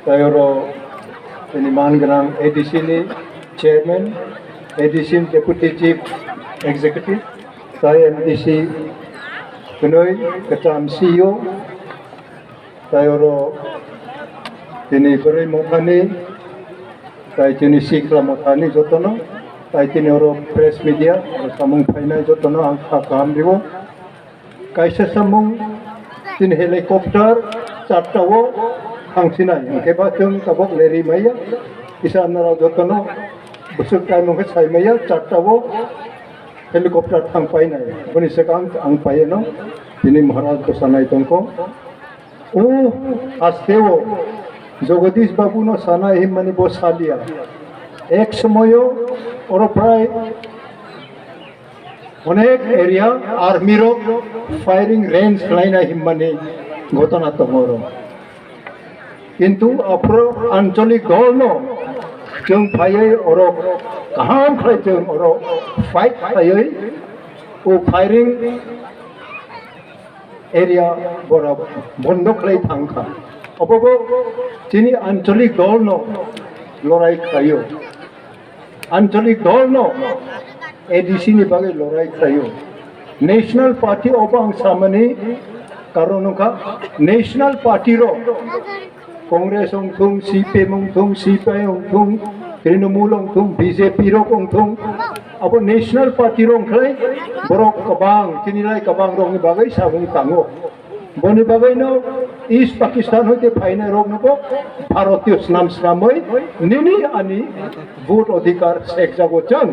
Tayoro ini mangrang ADC ni chairman, ADC deputy chief executive, tay MDC Pinoy katam CEO, tayoro ini beri motani, tay ini sikla motani jotono, tay ini oro press media, samung painai jotono angka kaham ribo, kaisa samung ini helikopter chartawo hangsinai, kebatong tabok leri maya, isa nara jotono busuk kai mungkin saya maya chartawo helikopter thang painai, bani sekang ang paino, ini Maharaj kesanai tongko, astewo, Jagadish Babu no sana himani bosalia, ek samoyo oro pray অনেক area আর্মিরো firing range লাইনা হিম্মানি ঘটনা তমর কিন্তু অপর আঞ্চলিক দল ন जों फायै अरो गाहाम खाय जों अरो फाइट फायै ओ फायरिं एरिया बरा बन्द खाय थांखा अबो जिनि आঞ্চলিক दल न लड़ाई खायो आঞ্চলিক दल न ADC ni bagai lorai kayo national party obang samani karon ka national party ro congress ong thung CPM ong thung CPI ong thung Trinamool ong thung BJP ro ong thung abo national party ro khlai borok kabang tinilai kabang ro ni bagai sabung tango boni bagai no East Pakistan hoite phaina ro no bharatiyo snam snamoi nini ani vote adhikar sek jago chang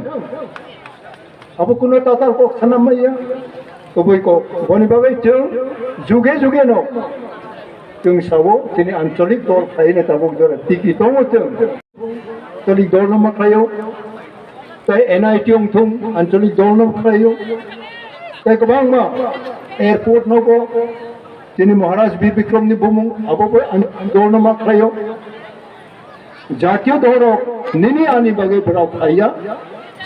अब कुनो Tatar को खाना मैया तो वही को बनी बाबे जों जुगे जुगे नो जों सावो तिनी आंचलिक दल खायने ताबुक जरा टिकी दङ जों आंचलिक दल न माखायो ताय NIT ong थुं आंचलिक दल न माखायो ताय गोबां मा एयरपोर्ट न को तिनी महाराज वीर विक्रम नि बुमुं अब को दल न माखायो जातीय दल निनी आनी बागे बरा खाया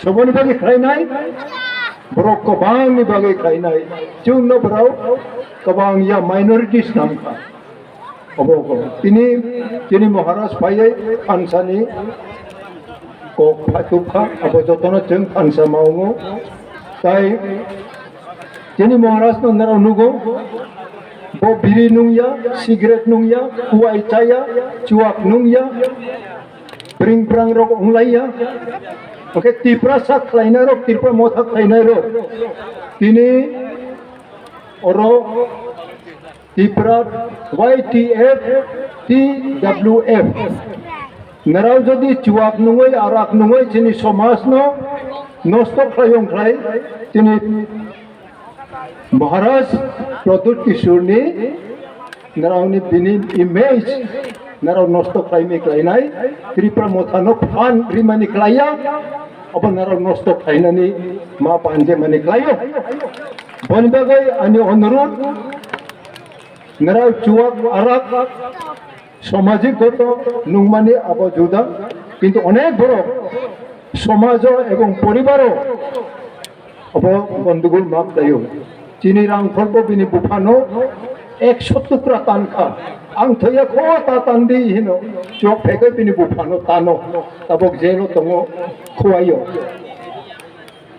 सबनि बागे खायनाय borok kabang ni bagai kainai chung no brau kabang ya minorities namka obo tini Maharaj payai pansani ko phatukha abo jotono chung pansa maungo tai tini Maharaj no nara nugo bo biri nungya cigarette nungya kuai chaya chuak nungya bring prang rok onglaya oke tipra sak lainnya rok tipra mothak lainnya rok ini oro tipra YTF TWF narau jadi cuak nungoi arak nungoi sini somas no nostok layong lay sini Maharaj Pradut Kishore ni narau ni bini image narau nostok lay me klainai tripra mothano fan rimani klaya apa narau nostok lainani ma panje mani klayo bon bagai ani onurut narau cuak arak সামাজিক গত নুংমানি আবো জুদা কিন্তু অনেক বড় সমাজ এবং পরিবারও আবো বন্ধুগুল মাপ দায়ো চিনি রাং ফলব বিনি বুফানো 100 টুকরা তানখা आं थैया खो ता तांदी हिनो चोक फेकै बिनि बुफानो तानो ताबक जेलो तंगो खुवायो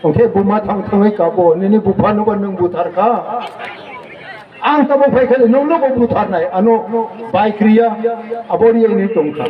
ओंखे बुमा थां थाङै काबो निनि बुफानो बा नों बुथारखा आं ताबक फेकै नोंनो बुथारनाय आनो बाइक रिया आबोरि नि तंखा